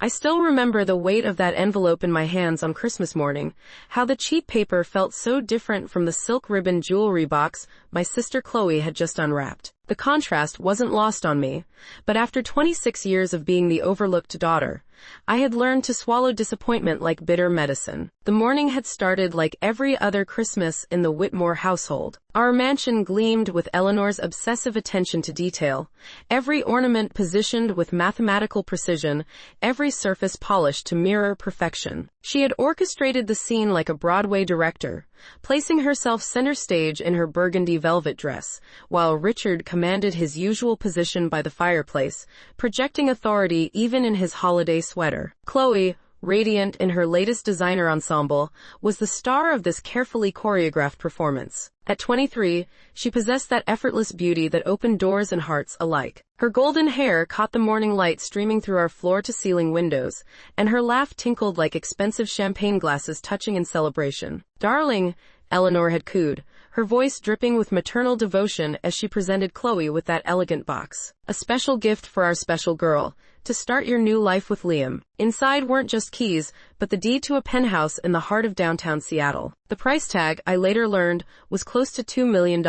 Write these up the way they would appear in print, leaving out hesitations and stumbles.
I still remember the weight of that envelope in my hands on Christmas morning, how the cheap paper felt so different from the silk ribbon jewelry box my sister Chloe had just unwrapped. The contrast wasn't lost on me, but after 26 years of being the overlooked daughter, I had learned to swallow disappointment like bitter medicine. The morning had started like every other Christmas in the Whitmore household. Our mansion gleamed with Eleanor's obsessive attention to detail, every ornament positioned with mathematical precision, every surface polished to mirror perfection. She had orchestrated the scene like a Broadway director, placing herself center stage in her burgundy velvet dress, while Richard commanded his usual position by the fireplace, projecting authority even in his holiday sweater. Chloe, radiant in her latest designer ensemble, was the star of this carefully choreographed performance. At 23, she possessed that effortless beauty that opened doors and hearts alike. Her golden hair caught the morning light streaming through our floor-to-ceiling windows, and her laugh tinkled like expensive champagne glasses touching in celebration. "Darling," Eleanor had cooed, her voice dripping with maternal devotion as she presented Chloe with that elegant box. "A special gift for our special girl, to start your new life with Liam." Inside weren't just keys, but the deed to a penthouse in the heart of downtown Seattle. The price tag, I later learned, was close to $2 million.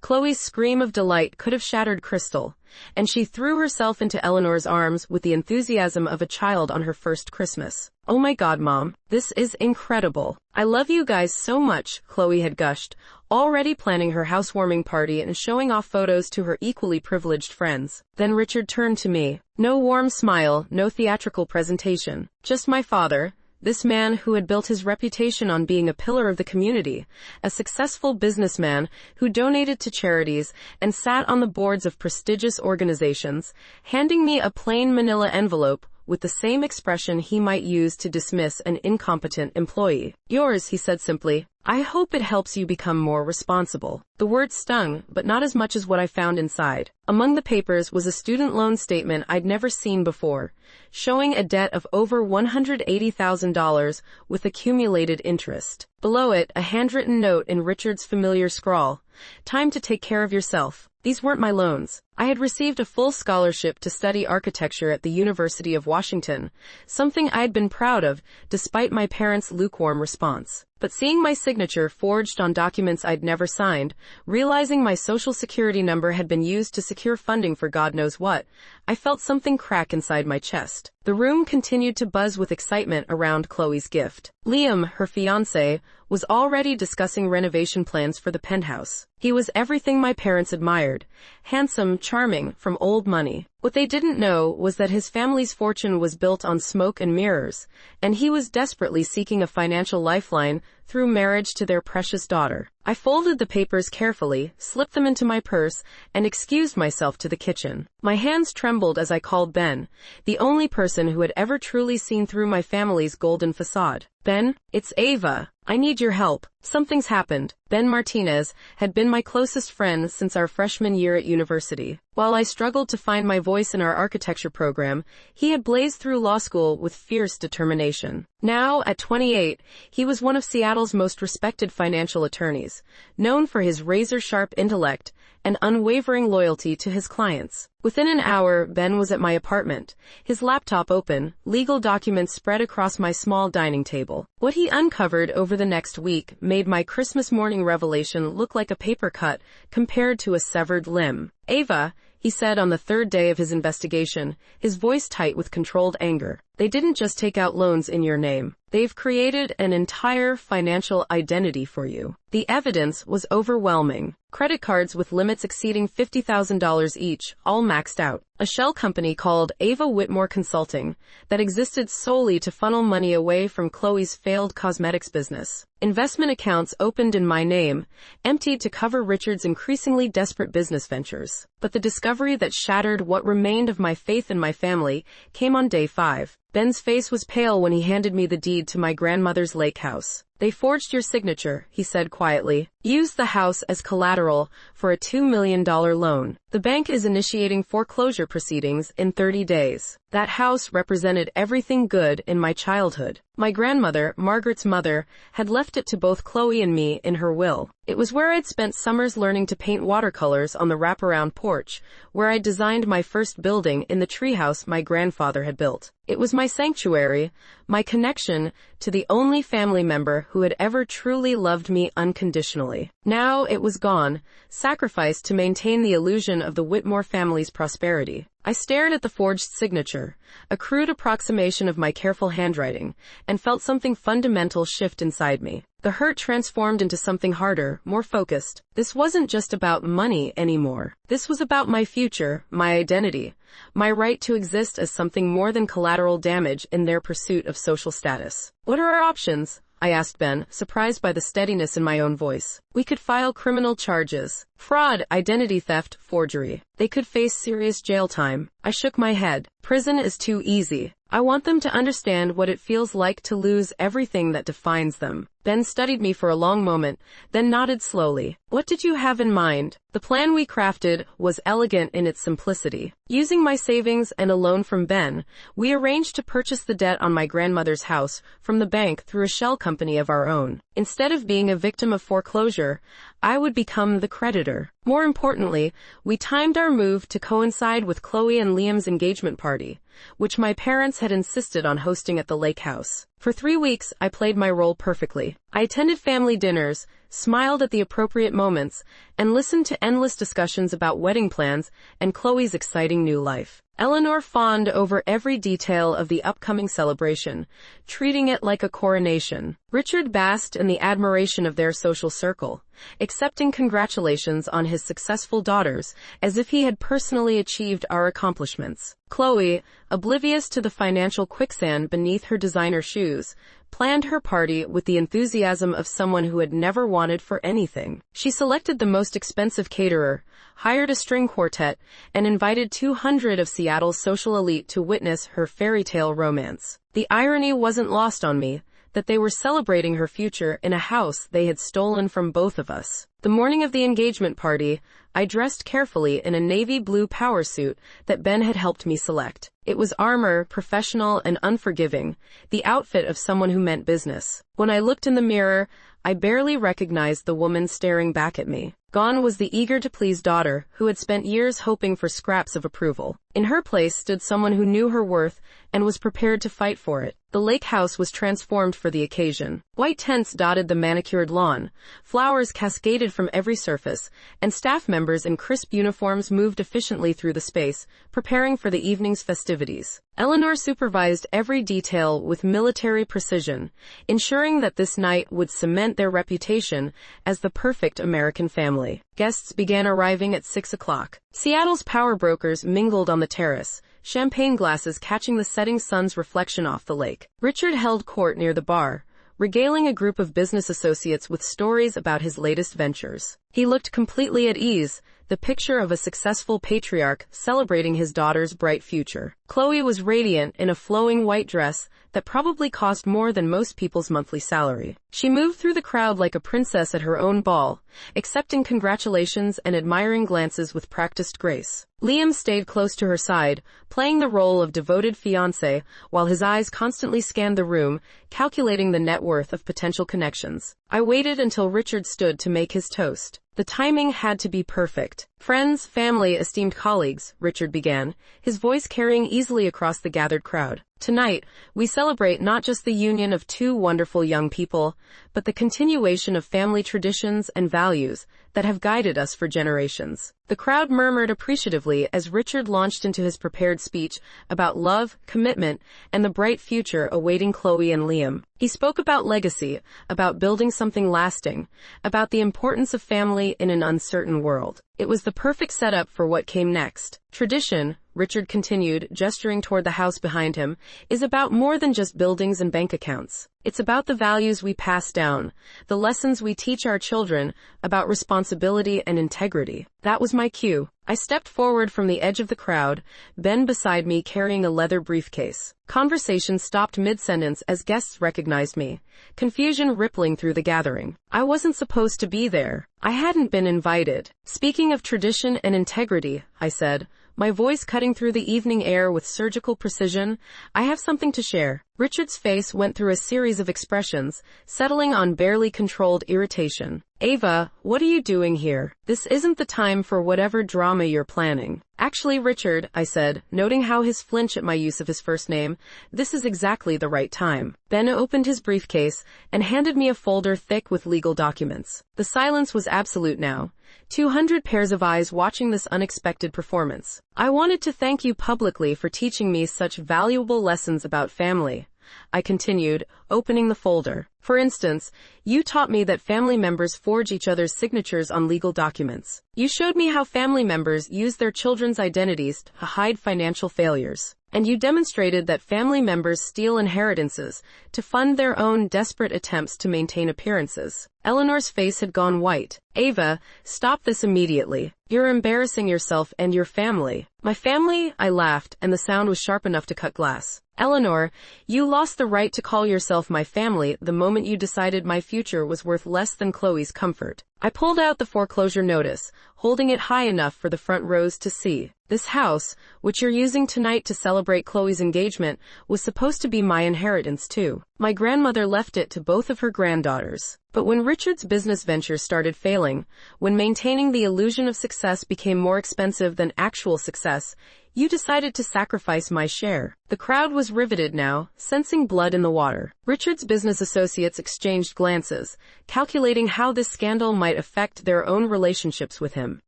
Chloe's scream of delight could have shattered crystal, and she threw herself into Eleanor's arms with the enthusiasm of a child on her first Christmas. "Oh my God, Mom, this is incredible. I love you guys so much," Chloe had gushed, already planning her housewarming party and showing off photos to her equally privileged friends. Then Richard turned to me. No warm smile, no theatrical presentation. Just my father, this man who had built his reputation on being a pillar of the community, a successful businessman who donated to charities and sat on the boards of prestigious organizations, handing me a plain manila envelope with the same expression he might use to dismiss an incompetent employee. "Yours," he said simply. "I hope it helps you become more responsible." The word stung, but not as much as what I found inside. Among the papers was a student loan statement I'd never seen before, showing a debt of over $180,000 with accumulated interest. Below it, a handwritten note in Richard's familiar scrawl. "Time to take care of yourself." These weren't my loans. I had received a full scholarship to study architecture at the University of Washington, something I'd been proud of, despite my parents' lukewarm response. But seeing my signature forged on documents I'd never signed, realizing my social security number had been used to secure funding for God knows what, I felt something crack inside my chest. The room continued to buzz with excitement around Chloe's gift. Liam, her fiancé, was already discussing renovation plans for the penthouse. He was everything my parents admired. Handsome, charming, from old money. What they didn't know was that his family's fortune was built on smoke and mirrors, and he was desperately seeking a financial lifeline through marriage to their precious daughter. I folded the papers carefully, slipped them into my purse, and excused myself to the kitchen. My hands trembled as I called Ben, the only person who had ever truly seen through my family's golden facade. "Ben, it's Ava. I need your help. Something's happened." Ben Martinez had been my closest friend since our freshman year at university. While I struggled to find my voice in our architecture program, he had blazed through law school with fierce determination. Now, at 28, he was one of Seattle's most respected financial attorneys, known for his razor-sharp intellect and unwavering loyalty to his clients. Within an hour, Ben was at my apartment, his laptop open, legal documents spread across my small dining table. What he uncovered over the next week made my Christmas morning revelation look like a paper cut compared to a severed limb. "Ava," he said on the third day of his investigation, his voice tight with controlled anger, "they didn't just take out loans in your name. They've created an entire financial identity for you." The evidence was overwhelming. Credit cards with limits exceeding $50,000 each, all maxed out. A shell company called Ava Whitmore Consulting that existed solely to funnel money away from Chloe's failed cosmetics business. Investment accounts opened in my name, emptied to cover Richard's increasingly desperate business ventures. But the discovery that shattered what remained of my faith in my family came on day 5. Ben's face was pale when he handed me the deed to my grandmother's lake house. "They forged your signature," he said quietly. "Use the house as collateral for a $2 million loan." The bank is initiating foreclosure proceedings in 30 days. That house represented everything good in my childhood. My grandmother, Margaret's mother, had left it to both Chloe and me in her will. It was where I'd spent summers learning to paint watercolors on the wraparound porch, where I designed my first building in the treehouse my grandfather had built. It was my sanctuary, my connection to the only family member who had ever truly loved me unconditionally. Now it was gone, sacrificed to maintain the illusion of the Whitmore family's prosperity. I stared at the forged signature, a crude approximation of my careful handwriting, and felt something fundamental shift inside me. The hurt transformed into something harder, more focused. This wasn't just about money anymore. This was about my future, my identity, my right to exist as something more than collateral damage in their pursuit of social status. What are our options? I asked Ben, surprised by the steadiness in my own voice. We could file criminal charges. Fraud, identity theft, forgery. They could face serious jail time. I shook my head. Prison is too easy. I want them to understand what it feels like to lose everything that defines them. Ben studied me for a long moment, then nodded slowly. What did you have in mind? The plan we crafted was elegant in its simplicity. Using my savings and a loan from Ben, we arranged to purchase the debt on my grandmother's house from the bank through a shell company of our own. Instead of being a victim of foreclosure, I would become the creditor. More importantly, we timed our move to coincide with Chloe and Liam's engagement party, which my parents had insisted on hosting at the lake house. For 3 weeks, I played my role perfectly. I attended family dinners, smiled at the appropriate moments, and listened to endless discussions about wedding plans and Chloe's exciting new life. Eleanor fawned over every detail of the upcoming celebration, treating it like a coronation. Richard basked in the admiration of their social circle, accepting congratulations on his successful daughters as if he had personally achieved our accomplishments. Chloe, oblivious to the financial quicksand beneath her designer shoes, planned her party with the enthusiasm of someone who had never wanted for anything. She selected the most expensive caterer, hired a string quartet, and invited 200 of Seattle's social elite to witness her fairy tale romance. The irony wasn't lost on me that they were celebrating her future in a house they had stolen from both of us. The morning of the engagement party, I dressed carefully in a navy blue power suit that Ben had helped me select. It was armor, professional and unforgiving, the outfit of someone who meant business. When I looked in the mirror, I barely recognized the woman staring back at me. Gone was the eager-to-please daughter who had spent years hoping for scraps of approval. In her place stood someone who knew her worth and was prepared to fight for it. The lake house was transformed for the occasion. White tents dotted the manicured lawn, flowers cascaded from every surface, and staff members in crisp uniforms moved efficiently through the space, preparing for the evening's festivities. Eleanor supervised every detail with military precision, ensuring that this night would cement their reputation as the perfect American family. Guests began arriving at 6 o'clock. Seattle's power brokers mingled on the terrace, champagne glasses catching the setting sun's reflection off the lake. Richard held court near the bar, regaling a group of business associates with stories about his latest ventures. He looked completely at ease, the picture of a successful patriarch celebrating his daughter's bright future. Chloe was radiant in a flowing white dress that probably cost more than most people's monthly salary. She moved through the crowd like a princess at her own ball, accepting congratulations and admiring glances with practiced grace. Liam stayed close to her side, playing the role of devoted fiancé while his eyes constantly scanned the room, calculating the net worth of potential connections. I waited until Richard stood to make his toast. The timing had to be perfect. Friends, family, esteemed colleagues, Richard began, his voice carrying easily across the gathered crowd. Tonight, we celebrate not just the union of two wonderful young people, but the continuation of family traditions and values that have guided us for generations. The crowd murmured appreciatively as Richard launched into his prepared speech about love, commitment, and the bright future awaiting Chloe and Liam. He spoke about legacy, about building something lasting, about the importance of family in an uncertain world. It was the perfect setup for what came next. Tradition, Richard continued, gesturing toward the house behind him, is about more than just buildings and bank accounts. It's about the values we pass down, the lessons we teach our children about responsibility and integrity. That was my cue. I stepped forward from the edge of the crowd, Ben beside me carrying a leather briefcase. Conversation stopped mid-sentence as guests recognized me, confusion rippling through the gathering. I wasn't supposed to be there. I hadn't been invited. Speaking of tradition and integrity, I said, my voice cutting through the evening air with surgical precision, I have something to share. Richard's face went through a series of expressions, settling on barely controlled irritation. Ava, what are you doing here? This isn't the time for whatever drama you're planning. Actually, Richard, I said, noting how his flinch at my use of his first name, this is exactly the right time. Ben opened his briefcase and handed me a folder thick with legal documents. The silence was absolute now. 200 pairs of eyes watching this unexpected performance. I wanted to thank you publicly for teaching me such valuable lessons about family, I continued, opening the folder. For instance, you taught me that family members forge each other's signatures on legal documents. You showed me how family members use their children's identities to hide financial failures. And you demonstrated that family members steal inheritances to fund their own desperate attempts to maintain appearances. Eleanor's face had gone white. Ava, stop this immediately. You're embarrassing yourself and your family. My family? I laughed, and the sound was sharp enough to cut glass. Eleanor, you lost the right to call yourself my family the moment you decided my future was worth less than Chloe's comfort. I pulled out the foreclosure notice, holding it high enough for the front rows to see. This house, which you're using tonight to celebrate Chloe's engagement, was supposed to be my inheritance too. My grandmother left it to both of her granddaughters. But when Richard's business ventures started failing, when maintaining the illusion of success became more expensive than actual success, you decided to sacrifice my share. The crowd was riveted now, sensing blood in the water. Richard's business associates exchanged glances, calculating how this scandal might affect their own relationships with him.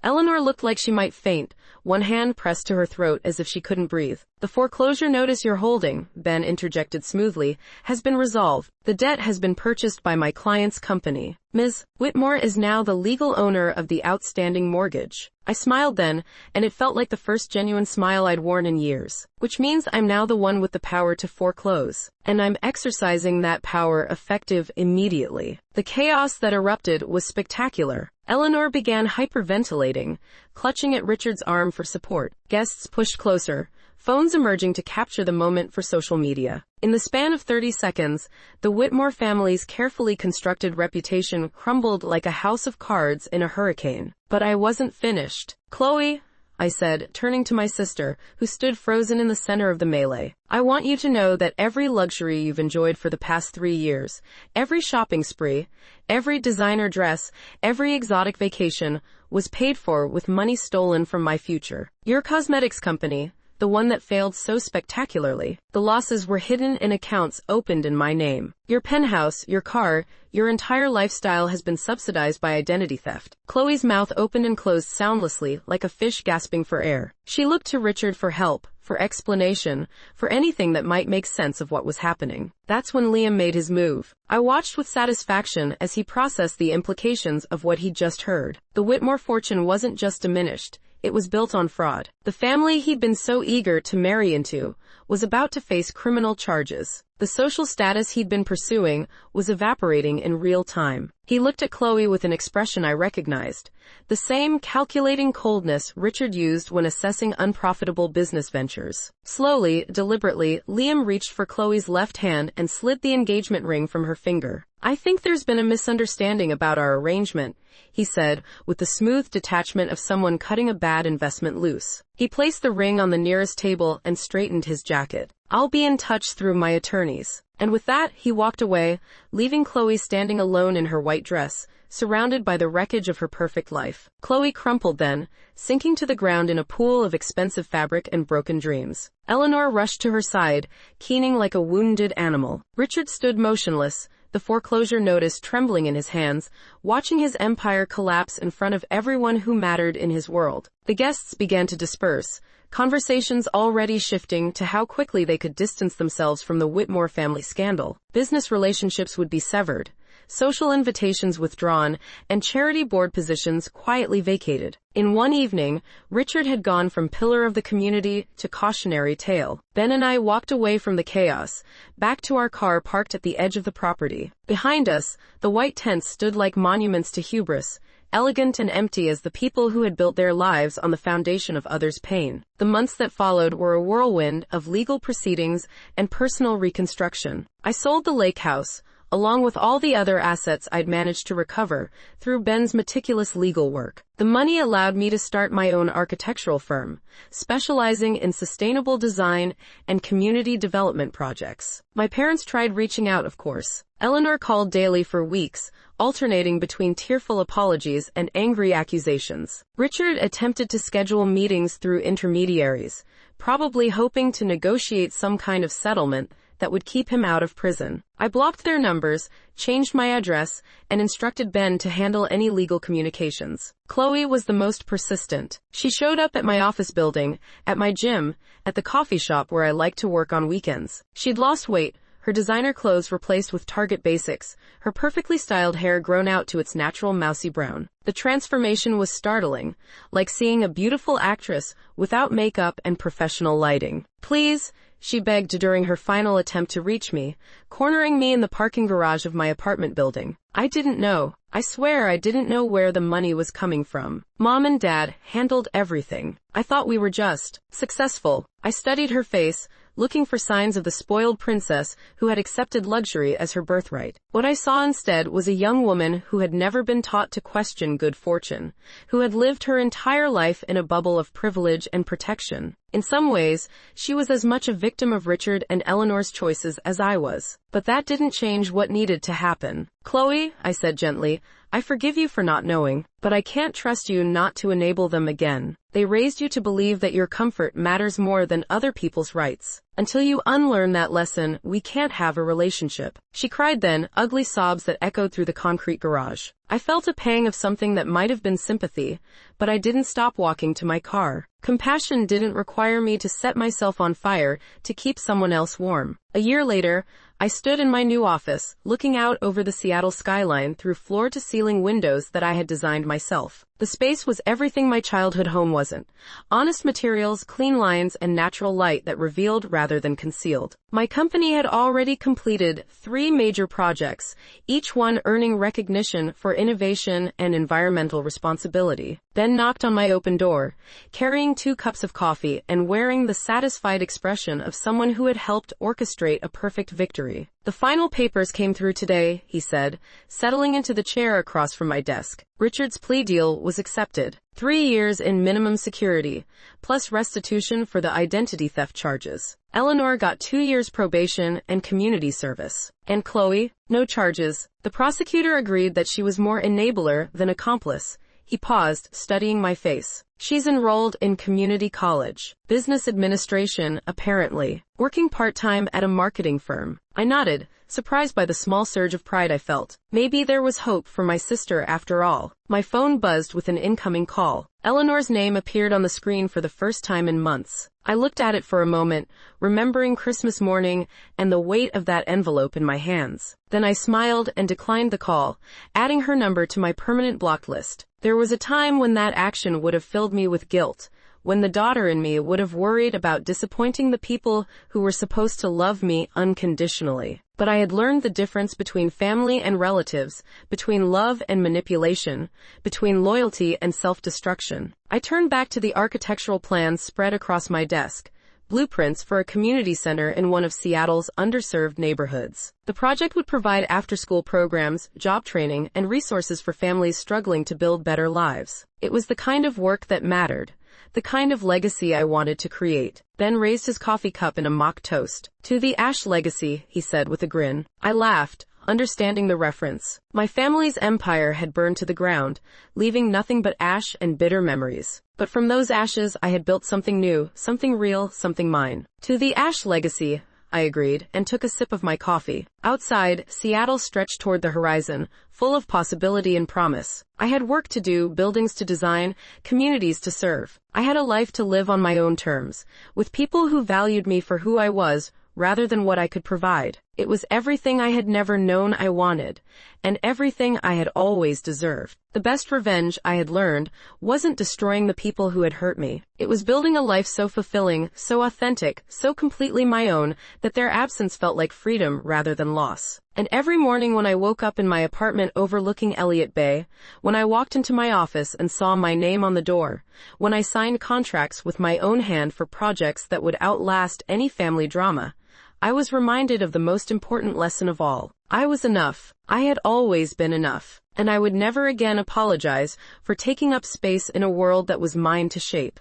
Eleanor looked like she might faint, one hand pressed to her throat as if she couldn't breathe. The foreclosure notice you're holding, Ben interjected smoothly, has been resolved. The debt has been purchased by my client's company. Ms. Whitmore is now the legal owner of the outstanding mortgage. I smiled then, and it felt like the first genuine smile I'd worn in years. Which means I'm now the one with the power to foreclose. And I'm exercising that power effective immediately. The chaos that erupted was spectacular. Eleanor began hyperventilating, clutching at Richard's arm for support. Guests pushed closer, phones emerging to capture the moment for social media. In the span of 30 seconds, the Whitmore family's carefully constructed reputation crumbled like a house of cards in a hurricane. But I wasn't finished. Chloe, I said, turning to my sister, who stood frozen in the center of the melee. I want you to know that every luxury you've enjoyed for the past 3 years, every shopping spree, every designer dress, every exotic vacation, was paid for with money stolen from my future. Your cosmetics company, the one that failed so spectacularly, the losses were hidden in accounts opened in my name. Your penthouse, your car, your entire lifestyle has been subsidized by identity theft. Chloe's mouth opened and closed soundlessly, like a fish gasping for air. She looked to Richard for help, for explanation, for anything that might make sense of what was happening. That's when Liam made his move. I watched with satisfaction as he processed the implications of what he'd just heard. The Whitmore fortune wasn't just diminished. It was built on fraud. The family he'd been so eager to marry into was about to face criminal charges. The social status he'd been pursuing was evaporating in real time. He looked at Chloe with an expression I recognized, the same calculating coldness Richard used when assessing unprofitable business ventures. Slowly, deliberately, Liam reached for Chloe's left hand and slid the engagement ring from her finger. I think there's been a misunderstanding about our arrangement, he said, with the smooth detachment of someone cutting a bad investment loose. He placed the ring on the nearest table and straightened his jacket. I'll be in touch through my attorneys. And with that, he walked away, leaving Chloe standing alone in her white dress, surrounded by the wreckage of her perfect life. Chloe crumpled then, sinking to the ground in a pool of expensive fabric and broken dreams. Eleanor rushed to her side, keening like a wounded animal. Richard stood motionless, the foreclosure notice trembling in his hands, watching his empire collapse in front of everyone who mattered in his world. The guests began to disperse, conversations already shifting to how quickly they could distance themselves from the Whitmore family scandal. Business relationships would be severed, social invitations withdrawn, and charity board positions quietly vacated. In one evening, Richard had gone from pillar of the community to cautionary tale. Ben and I walked away from the chaos, back to our car parked at the edge of the property. Behind us, the white tents stood like monuments to hubris, elegant and empty as the people who had built their lives on the foundation of others' pain. The months that followed were a whirlwind of legal proceedings and personal reconstruction. I sold the lake house, along with all the other assets I'd managed to recover through Ben's meticulous legal work. The money allowed me to start my own architectural firm, specializing in sustainable design and community development projects. My parents tried reaching out, of course. Eleanor called daily for weeks, alternating between tearful apologies and angry accusations. Richard attempted to schedule meetings through intermediaries, probably hoping to negotiate some kind of settlement that would keep him out of prison. I blocked their numbers, changed my address, and instructed Ben to handle any legal communications. Chloe was the most persistent. She showed up at my office building, at my gym, at the coffee shop where I like to work on weekends. She'd lost weight, her designer clothes replaced with Target basics, her perfectly styled hair grown out to its natural mousy brown. The transformation was startling, like seeing a beautiful actress without makeup and professional lighting. "Please," she begged during her final attempt to reach me, cornering me in the parking garage of my apartment building. I didn't know. I swear I didn't know where the money was coming from. Mom and Dad handled everything. I thought we were just successful. I studied her face, looking for signs of the spoiled princess who had accepted luxury as her birthright. What I saw instead was a young woman who had never been taught to question good fortune, who had lived her entire life in a bubble of privilege and protection. In some ways, she was as much a victim of Richard and Eleanor's choices as I was. But that didn't change what needed to happen. "Chloe," I said gently, "I forgive you for not knowing, but I can't trust you not to enable them again. They raised you to believe that your comfort matters more than other people's rights. Until you unlearn that lesson, we can't have a relationship." She cried then, ugly sobs that echoed through the concrete garage. I felt a pang of something that might have been sympathy, but I didn't stop walking to my car. Compassion didn't require me to set myself on fire to keep someone else warm. A year later, I stood in my new office, looking out over the Seattle skyline through floor-to-ceiling windows that I had designed myself. The space was everything my childhood home wasn't. Honest materials, clean lines, and natural light that revealed rather than concealed. My company had already completed 3 major projects, each one earning recognition for innovation and environmental responsibility. Ben knocked on my open door, carrying 2 cups of coffee and wearing the satisfied expression of someone who had helped orchestrate a perfect victory. "The final papers came through today," he said, settling into the chair across from my desk. Richard's plea deal was accepted. 3 years in minimum security, plus restitution for the identity theft charges. Eleanor got 2 years probation and community service. And Chloe, no charges. The prosecutor agreed that she was more enabler than accomplice. He paused, studying my face. "She's enrolled in community college. Business administration, apparently. Working part-time at a marketing firm." I nodded, surprised by the small surge of pride I felt. Maybe there was hope for my sister after all. My phone buzzed with an incoming call. Eleanor's name appeared on the screen for the first time in months. I looked at it for a moment, remembering Christmas morning and the weight of that envelope in my hands. Then I smiled and declined the call, adding her number to my permanent blocked list. There was a time when that action would have filled me with guilt, when the daughter in me would have worried about disappointing the people who were supposed to love me unconditionally. But I had learned the difference between family and relatives, between love and manipulation, between loyalty and self-destruction. I turned back to the architectural plans spread across my desk, blueprints for a community center in one of Seattle's underserved neighborhoods. The project would provide after-school programs, job training, and resources for families struggling to build better lives. It was the kind of work that mattered, the kind of legacy I wanted to create. Ben raised his coffee cup in a mock toast. "To the Ash legacy," he said with a grin. I laughed, understanding the reference. My family's empire had burned to the ground, leaving nothing but ash and bitter memories. But from those ashes I had built something new, something real, something mine. "To the Ash legacy," I agreed, and took a sip of my coffee. Outside, Seattle stretched toward the horizon, full of possibility and promise. I had work to do, buildings to design, communities to serve. I had a life to live on my own terms, with people who valued me for who I was, rather than what I could provide. It was everything I had never known I wanted, and everything I had always deserved. The best revenge, I had learned, wasn't destroying the people who had hurt me. It was building a life so fulfilling, so authentic, so completely my own, that their absence felt like freedom rather than loss. And every morning when I woke up in my apartment overlooking Elliott Bay, when I walked into my office and saw my name on the door, when I signed contracts with my own hand for projects that would outlast any family drama, I was reminded of the most important lesson of all. I was enough. I had always been enough. And I would never again apologize for taking up space in a world that was mine to shape.